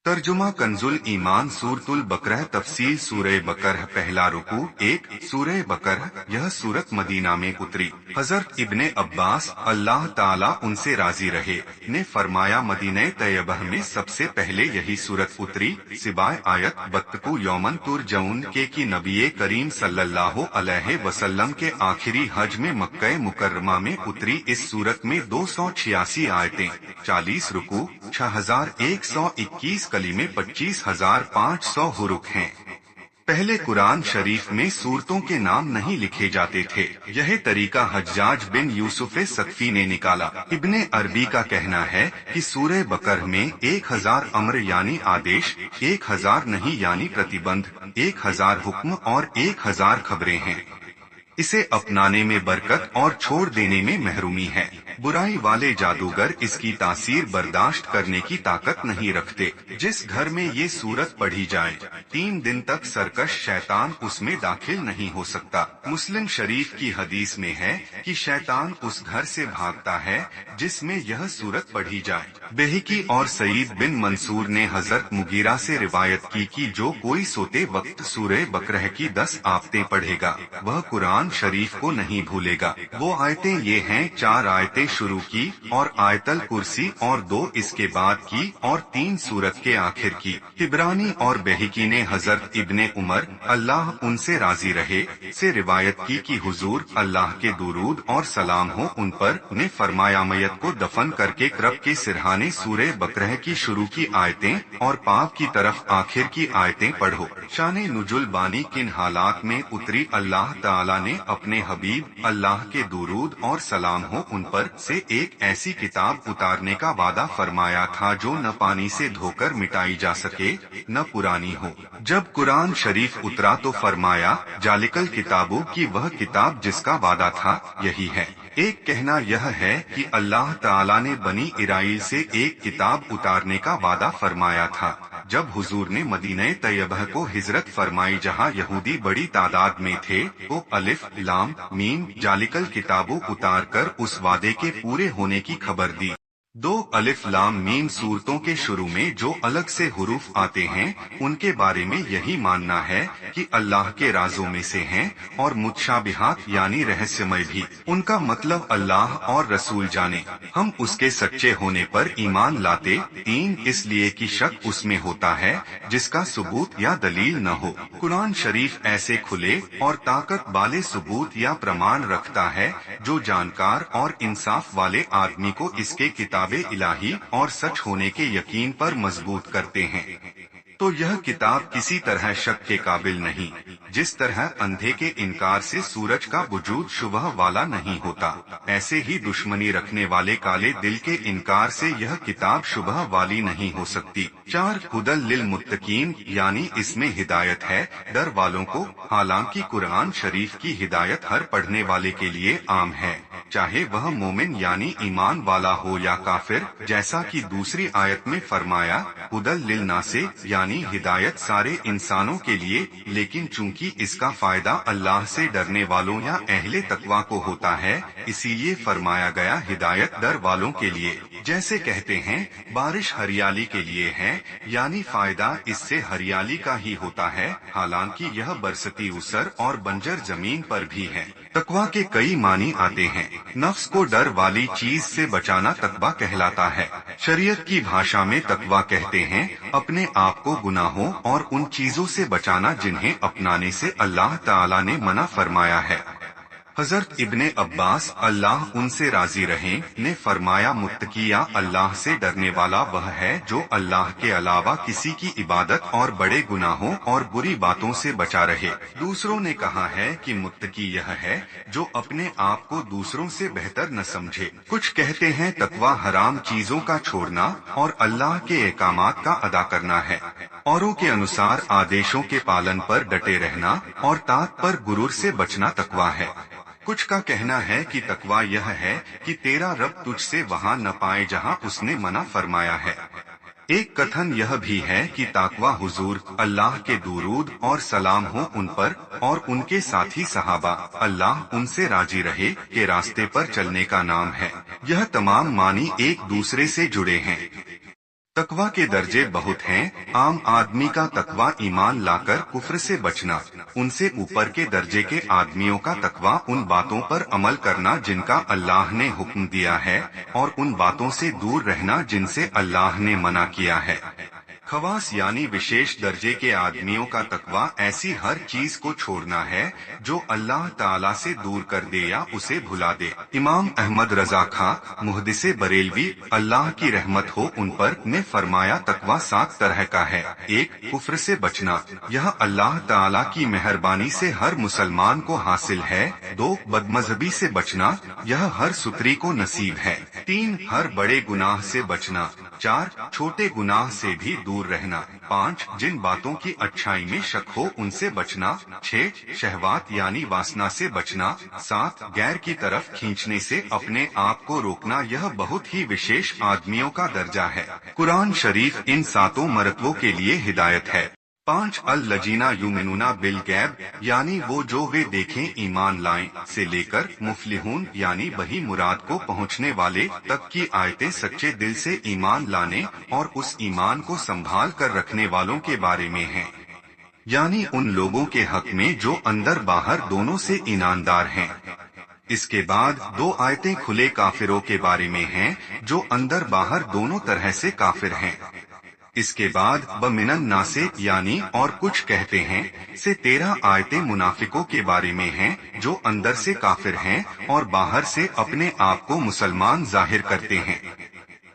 तर्जुमा कंजुल ईमान सूरतुल बकरह तफसील सूरह बकरह पहला रुकू 1 सूरह बकरह यह सूरत मदीना में उतरी। हजरत इब्ने अब्बास अल्लाह ताला उनसे राजी रहे ने फरमाया मदीने तैयबह में सबसे पहले यही सूरत उतरी सिवाय आयत बत्तकू यौमन तुरजऊन के की नबी करीम सल्लल्लाहु अलैहि वसल्लम के आखिरी हज में मक्का मुकर्रमा में उतरी। इस सूरत में 286 आयतें 40 रुकू 6121 कलीमे 25,500 हुरुफ हैं। पहले कुरान शरीफ में सूरतों के नाम नहीं लिखे जाते थे। यह तरीका हज्जाज बिन यूसुफ सक़फ़ी ने निकाला। इब्ने अरबी का कहना है कि सूरह बकर में 1000 अम्र यानी आदेश, 1000 नहीं यानी प्रतिबंध, 1000 हुक्म और 1000 खबरें हैं। इसे अपनाने में बरकत और छोड़ देने में महरूमी है। बुराई वाले जादूगर इसकी तासीर बर्दाश्त करने की ताकत नहीं रखते। जिस घर में ये सूरत पढ़ी जाए 3 दिन तक सरकश शैतान उसमें दाखिल नहीं हो सकता। मुस्लिम शरीफ की हदीस में है कि शैतान उस घर से भागता है जिसमें यह सूरत पढ़ी जाए। बेहिकी और सईद बिन मंसूर ने हजरत मुगीरा से रिवायत की कि जो कोई सोते वक्त सूरह बकरह की 10 आयतें पढ़ेगा वह कुरान शरीफ को नहीं भूलेगा। वो आयतें ये हैं 4 आयतें शुरू की और आयतल कुर्सी और 2 इसके बाद की और 3 सूरत के आखिर की। तिबरानी और बेहिकी ने हजरत इब्ने उमर अल्लाह उनसे राजी रहे से रिवायत की कि हुजूर अल्लाह के दुरूद और सलाम हो उन पर ने फरमाया मैयत को दफन करके रब के सिरहाने सूरह बकरह की शुरू की आयतें और पाप की तरफ आखिर की आयतें पढ़ो। शाने नुजुल बानी किन हालात में उतरी अल्लाह ताला ने अपने हबीब अल्लाह के दुरूद और सलाम हो उन पर से एक ऐसी किताब उतारने का वादा फरमाया था जो न पानी से धोकर मिटाई जा सके न पुरानी हो। जब कुरान शरीफ उतरा तो फरमाया जालिकल किताबों की वह किताब जिसका वादा था यही है। एक कहना यह है कि अल्लाह ताला ने बनी इस्राइल से एक किताब उतारने का वादा फरमाया था जब हुजूर ने मदीने तैयबह को हिजरत फरमाई जहां यहूदी बड़ी तादाद में थे तो अलिफ लाम मीम जालिकल किताबों उतार कर उस वादे के पूरे होने की खबर दी। 2 अलिफ लाम मीम सूरतों के शुरू में जो अलग से हुरूफ आते हैं उनके बारे में यही मानना है कि अल्लाह के राजों में से हैं और मुतशाबिहात यानी रहस्यमय भी। उनका मतलब अल्लाह और रसूल जाने। हम उसके सच्चे होने पर ईमान लाते। 3 इसलिए कि शक उसमें होता है जिसका सबूत या दलील न हो। कुरान शरीफ ऐसे खुले और ताकत वाले सबूत या प्रमाण रखता है जो जानकार और इंसाफ वाले आदमी को इसके किताब इलाही और सच होने के यकीन पर मजबूत करते हैं। तो यह किताब किसी तरह शक के काबिल नहीं। जिस तरह अंधे के इनकार से सूरज का वजूद शुबह वाला नहीं होता ऐसे ही दुश्मनी रखने वाले काले दिल के इनकार से यह किताब शुबह वाली नहीं हो सकती। 4 हुदल लिल मुत्तकीन यानी इसमें हिदायत है डर वालों को। हालांकि कुरान शरीफ की हिदायत हर पढ़ने वाले के लिए आम है चाहे वह मोमिन यानी ईमान वाला हो या काफिर। जैसा कि दूसरी आयत में फरमाया हुदल लिल नासे यानी हिदायत सारे इंसानों के लिए लेकिन चूंकि इसका फायदा अल्लाह से डरने वालों या अहले तकवा को होता है इसीलिए फरमाया गया हिदायत डर वालों के लिए। जैसे कहते हैं बारिश हरियाली के लिए है यानी फायदा इससे हरियाली का ही होता है। हालांकि यह बरसती उसर और बंजर जमीन पर भी है। तकवा के कई मानी आते हैं। नफ्स को डर वाली चीज से बचाना तकवा कहलाता है। शरीयत की भाषा में तकवा कहते हैं अपने आप को गुनाहों और उन चीजों से बचाना जिन्हें अपनाने से अल्लाह ताला ने मना फरमाया है। हजरत इब्ने अब्बास अल्लाह उनसे राजी रहे ने फरमाया मुत्तकी या अल्लाह से डरने वाला वह है जो अल्लाह के अलावा किसी की इबादत और बड़े गुनाहों और बुरी बातों से बचा रहे। दूसरों ने कहा है कि मुत्तकी यह है जो अपने आप को दूसरों से बेहतर न समझे। कुछ कहते हैं तकवा हराम चीजों का छोड़ना और अल्लाह के एहकामात का अदा करना है। औरों के अनुसार आदेशों के पालन पर डटे रहना और तात पर गुरूर से बचना तकवा है। कुछ का कहना है कि तकवा यह है कि तेरा रब तुझसे वहां न पाए जहां उसने मना फरमाया है। एक कथन यह भी है कि ताकवा हुजूर अल्लाह के दुरूद और सलाम हो उन पर और उनके साथी सहाबा अल्लाह उनसे राजी रहे के रास्ते पर चलने का नाम है। यह तमाम मानी एक दूसरे से जुड़े हैं। तकवा के दर्जे बहुत हैं। आम आदमी का तकवा ईमान लाकर कुफ्र से बचना, उनसे ऊपर के दर्जे के आदमियों का तकवा उन बातों पर अमल करना जिनका अल्लाह ने हुक्म दिया है, और उन बातों से दूर रहना जिनसे अल्लाह ने मना किया है। खवास यानी विशेष दर्जे के आदमियों का तकवा ऐसी हर चीज को छोड़ना है जो अल्लाह ताला से दूर कर दे या उसे भुला दे। इमाम अहमद रजा खां मुहद्दिसे बरेलवी अल्लाह की रहमत हो उन पर ने फरमाया, तकवा 7 तरह का है। 1. कुफ्र से बचना, यह अल्लाह ताला की मेहरबानी से हर मुसलमान को हासिल है। 2. बदमज़हबी से बचना, यह हर सुतरी को नसीब है। 3. हर बड़े गुनाह से बचना। 4. छोटे गुनाह से भी दूर रहना। 5. जिन बातों की अच्छाई में शक हो उनसे बचना। 6. शहवात यानी वासना से बचना। 7. गैर की तरफ खींचने से अपने आप को रोकना। यह बहुत ही विशेष आदमियों का दर्जा है। कुरान शरीफ इन 7 मरतबों के लिए हिदायत है। 5. अल-लजीना युमिनूना बिल गैब, यानी वो जो वे देखें ईमान लाएं, से लेकर मुफलिहून यानी बही मुराद को पहुँचने वाले तक की आयतें सच्चे दिल से ईमान लाने और उस ईमान को संभाल कर रखने वालों के बारे में हैं, यानी उन लोगों के हक में जो अंदर बाहर दोनों से ईमानदार हैं। इसके बाद 2 आयतें खुले काफिरों के बारे में हैं जो अंदर बाहर दोनों तरह से काफिर हैं। इसके बाद बमिनन नासे यानी और कुछ कहते हैं से 13 आयतें मुनाफिकों के बारे में हैं जो अंदर से काफिर हैं और बाहर से अपने आप को मुसलमान जाहिर करते हैं।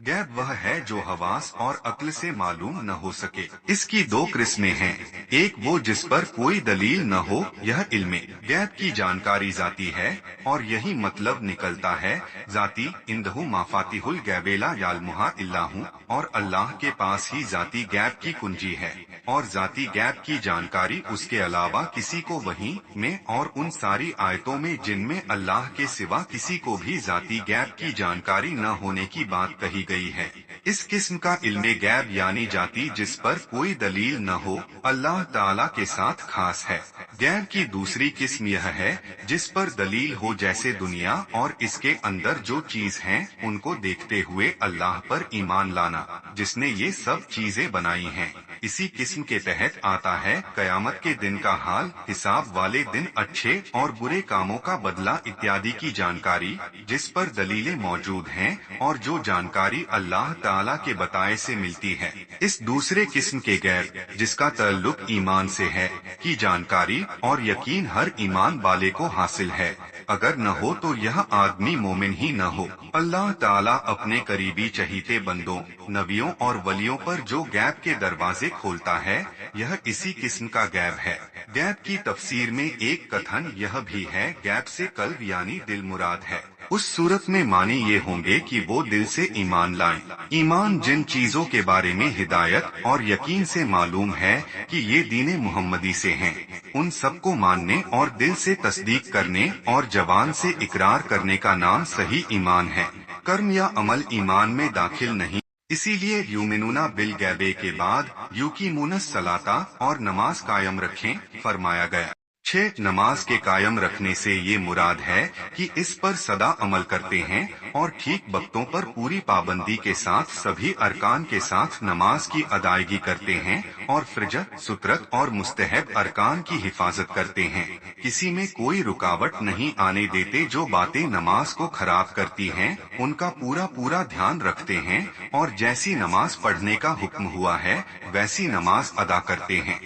गैब वह है जो हवास और अक्ल से मालूम न हो सके। इसकी 2 किस्में हैं। एक वो जिस पर कोई दलील न हो, यह इल्मे गैब की जानकारी जाती है और यही मतलब निकलता है जाती इंदहु माफातिहुल गैबेला यालमुहा इल्लाहु, और अल्लाह के पास ही जाती गैब की कुंजी है और जाती गैब की जानकारी उसके अलावा किसी को वही में और उन सारी आयतों में जिनमें अल्लाह के सिवा किसी को भी जाती गैब की जानकारी न होने की बात कही गई है। इस किस्म का इल्मे गैब यानी जाती जिस पर कोई दलील न हो, अल्लाह ताला के साथ खास है। गैब की दूसरी किस्म यह है जिस पर दलील हो, जैसे दुनिया और इसके अंदर जो चीज हैं उनको देखते हुए अल्लाह पर ईमान लाना जिसने ये सब चीजें बनाई हैं। इसी किस्म के तहत आता है कयामत के दिन का हाल, हिसाब वाले दिन अच्छे और बुरे कामों का बदला इत्यादि की जानकारी जिस पर दलीलें मौजूद हैं और जो जानकारी अल्लाह ताला के बताए से मिलती है। इस दूसरे किस्म के गैब जिसका ताल्लुक ईमान से है की जानकारी और यकीन हर ईमान वाले को हासिल है। अगर न हो तो यह आदमी मोमिन ही न हो। अल्लाह ताला अपने करीबी चहीते बंदों, नबियों और वलियों पर जो गैब के दरवाजे खोलता है, यह इसी किस्म का गैब है। गैब की तफसीर में एक कथन यह भी है, गैब से कल्ब यानी दिल मुराद है। उस सूरत में मानी ये होंगे कि वो दिल से ईमान लाएं। ईमान जिन चीजों के बारे में हिदायत और यकीन से मालूम है कि ये दीन मुहम्मदी से हैं, उन सबको मानने और दिल से तस्दीक करने और जबान से इकरार करने का नाम सही ईमान है। कर्म या अमल ईमान में दाखिल नहीं। इसीलिए यूमिनूना बिल गैबे के बाद युकीमूनस सलाता और नमाज कायम रखें फरमाया गया। 6. नमाज के कायम रखने से ये मुराद है कि इस पर सदा अमल करते हैं और ठीक वक्तों पर पूरी पाबंदी के साथ सभी अरकान के साथ नमाज की अदायगी करते हैं और फ्रज, सुतरत और मुस्तहब अरकान की हिफाजत करते हैं। किसी में कोई रुकावट नहीं आने देते। जो बातें नमाज को खराब करती हैं उनका पूरा ध्यान रखते हैं और जैसी नमाज पढ़ने का हुक्म हुआ है वैसी नमाज अदा करते हैं।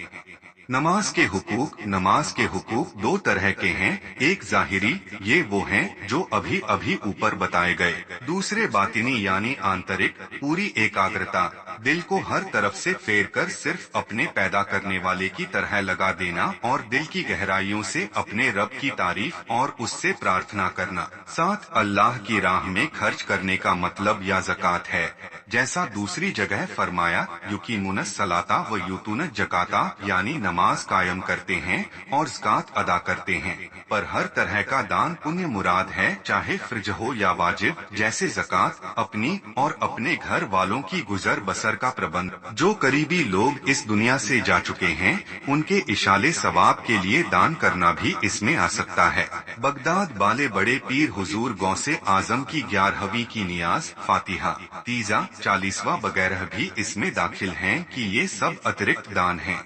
नमाज के हुकूक 2 तरह के हैं। एक ज़ाहिरी, ये वो हैं जो अभी अभी ऊपर बताए गए। दूसरे बातिनी यानी आंतरिक, पूरी एकाग्रता, दिल को हर तरफ से फेर कर सिर्फ अपने पैदा करने वाले की तरह लगा देना और दिल की गहराइयों से अपने रब की तारीफ और उससे प्रार्थना करना। 7. अल्लाह की राह में खर्च करने का मतलब या ज़कात है, जैसा दूसरी जगह फरमाया युकीमुनस सलाता व यूतून जकाता, यानी नमाज कायम करते हैं और ज़कात अदा करते हैं। पर हर तरह का दान पुण्य मुराद है, चाहे फ्रिज हो या वाजिब, जैसे ज़कात, अपनी और अपने घर वालों की गुजर बसर का प्रबंध। जो करीबी लोग इस दुनिया से जा चुके हैं उनके इशाले सवाब के लिए दान करना भी इसमें आ सकता है। बगदाद वाले बड़े पीर हुजूर गौसे आजम की 11वीं की नियाज फातिहा, तीजा 40वां वगैरह भी इसमें दाखिल हैं कि ये सब अतिरिक्त दान हैं।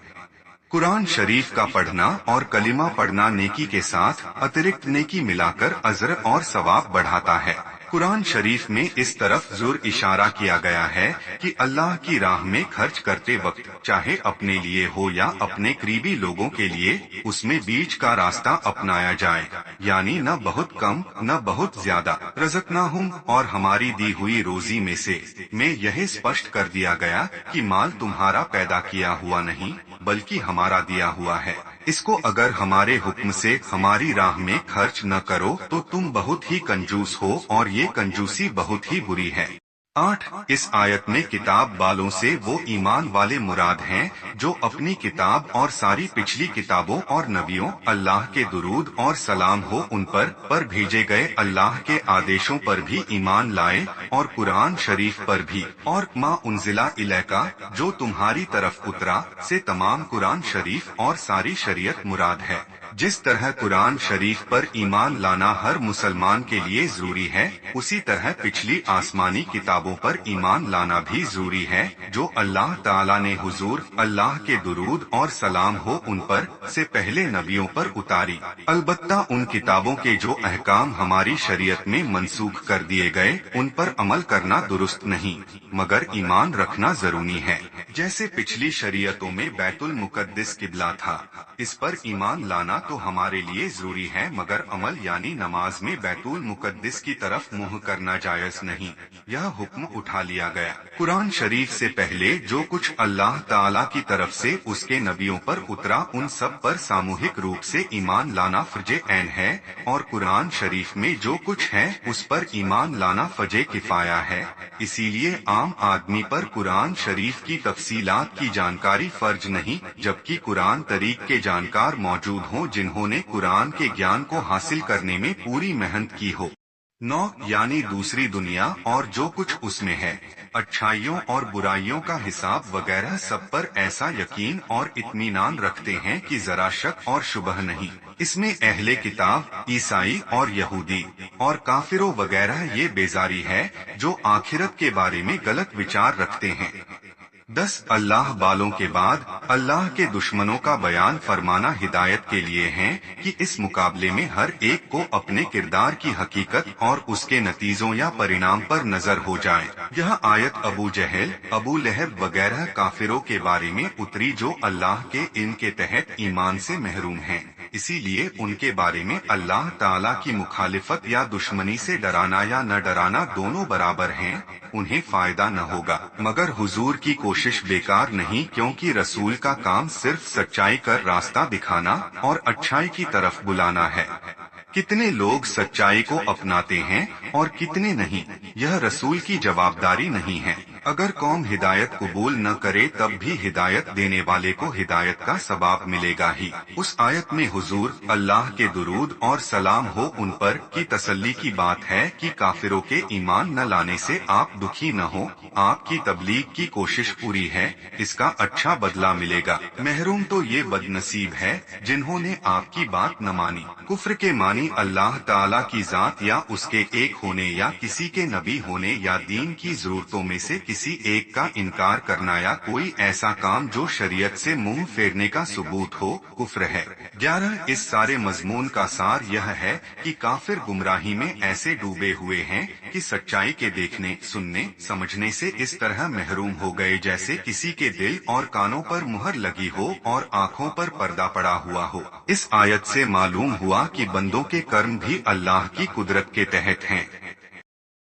कुरान शरीफ का पढ़ना और कलिमा पढ़ना नेकी के साथ अतिरिक्त नेकी मिलाकर अजर और सवाब बढ़ाता है। कुरान शरीफ में इस तरफ जोर इशारा किया गया है कि अल्लाह की राह में खर्च करते वक्त चाहे अपने लिए हो या अपने करीबी लोगों के लिए, उसमें बीच का रास्ता अपनाया जाए, यानी न बहुत कम न बहुत ज्यादा। रज़क़नाहुम, और हमारी दी हुई रोजी में से में यह स्पष्ट कर दिया गया कि माल तुम्हारा पैदा किया हुआ नहीं बल्कि हमारा दिया हुआ है। इसको अगर हमारे हुक्म से हमारी राह में खर्च न करो तो तुम बहुत ही कंजूस हो और ये कंजूसी बहुत ही बुरी है। 8। इस आयत में किताब वालों से वो ईमान वाले मुराद हैं जो अपनी किताब और सारी पिछली किताबों और नबियों, अल्लाह के दुरूद और सलाम हो उन पर भेजे गए अल्लाह के आदेशों पर भी ईमान लाए और कुरान शरीफ पर भी, और मा उन्जिला इलैका, जो तुम्हारी तरफ उतरा से तमाम कुरान शरीफ और सारी शरीयत मुराद है। जिस तरह कुरान शरीफ पर ईमान लाना हर मुसलमान के लिए जरूरी है, उसी तरह पिछली आसमानी किताबों पर ईमान लाना भी जरूरी है जो अल्लाह ताला ने हुजूर अल्लाह के दुरूद और सलाम हो उन पर से पहले नबियों पर उतारी। अलबत्ता उन किताबों के जो अहकाम हमारी शरीयत में मनसूख कर दिए गए उन पर अमल करना दुरुस्त नहीं, मगर ईमान रखना जरूरी है। जैसे पिछली शरीयतों में बैतुल मुकद्दिस किबला था, इस पर ईमान लाना तो हमारे लिए जरूरी है, मगर अमल यानी नमाज में बैतुल मुकद्दिस की तरफ मुंह करना जायज नहीं। यह हुक्म उठा लिया गया। कुरान शरीफ से पहले जो कुछ अल्लाह ताला की तरफ से उसके नबियों पर उतरा उन सब पर सामूहिक रूप से ईमान लाना फर्जे ऐन है, और कुरान शरीफ में जो कुछ है उस पर ईमान लाना फर्जे किफाया है। इसीलिए आम आदमी पर कुरान शरीफ की तफसीलात की जानकारी फर्ज नहीं, जबकि कुरान तरीक के जानकार मौजूद हों जिन्होंने कुरान के ज्ञान को हासिल करने में पूरी मेहनत की हो। 9 यानी दूसरी दुनिया और जो कुछ उसमें है, अच्छाइयों और बुराइयों का हिसाब वगैरह सब पर ऐसा यकीन और इत्मीनान रखते हैं कि जरा शक और शुबह नहीं। इसमें अहले किताब, ईसाई और यहूदी और काफिरों वगैरह ये बेजारी है जो आखिरत के बारे में गलत विचार रखते हैं। 10 अल्लाह वालों के बाद अल्लाह के दुश्मनों का बयान फरमाना हिदायत के लिए है कि इस मुकाबले में हर एक को अपने किरदार की हकीकत और उसके नतीजों या परिणाम पर नजर हो जाए। यह आयत अबू जहल, अबू लहब वगैरह काफिरों के बारे में उतरी जो अल्लाह के इनके तहत ईमान से महरूम हैं। इसीलिए उनके बारे में अल्लाह ताला की मुखालिफत या दुश्मनी से डराना या न डराना दोनों बराबर हैं, उन्हें फायदा न होगा, मगर हुजूर की कोशिश बेकार नहीं, क्योंकि रसूल का काम सिर्फ सच्चाई कर रास्ता दिखाना और अच्छाई की तरफ बुलाना है। कितने लोग सच्चाई को अपनाते हैं और कितने नहीं, यह रसूल की जवाबदारी नहीं है। अगर कौम हिदायत कबूल न करे तब भी हिदायत देने वाले को हिदायत का सवाब मिलेगा ही। उस आयत में हुजूर अल्लाह के दुरूद और सलाम हो उन पर की तसल्ली की बात है कि काफिरों के ईमान न लाने से आप दुखी न हो, आपकी तबलीग की कोशिश पूरी है, इसका अच्छा बदला मिलेगा। महरूम तो ये बदनसीब है जिन्होंने आपकी बात न मानी। कुफ्र के मानी अल्लाह ताला की जात या उसके एक होने या किसी के नबी होने या दीन की जरूरतों में से किसी एक का इनकार करना या कोई ऐसा काम जो शरीयत से मुंह फेरने का सबूत हो, कुफ्र है। 11 इस सारे मजमून का सार यह है कि काफिर गुमराही में ऐसे डूबे हुए हैं कि सच्चाई के देखने, सुनने, समझने से इस तरह महरूम हो गए जैसे किसी के दिल और कानों पर मुहर लगी हो और आँखों पर पर्दा पड़ा हुआ हो। इस आयत से मालूम हुआ कि बंदों के कर्म भी अल्लाह की कुदरत के तहत हैं।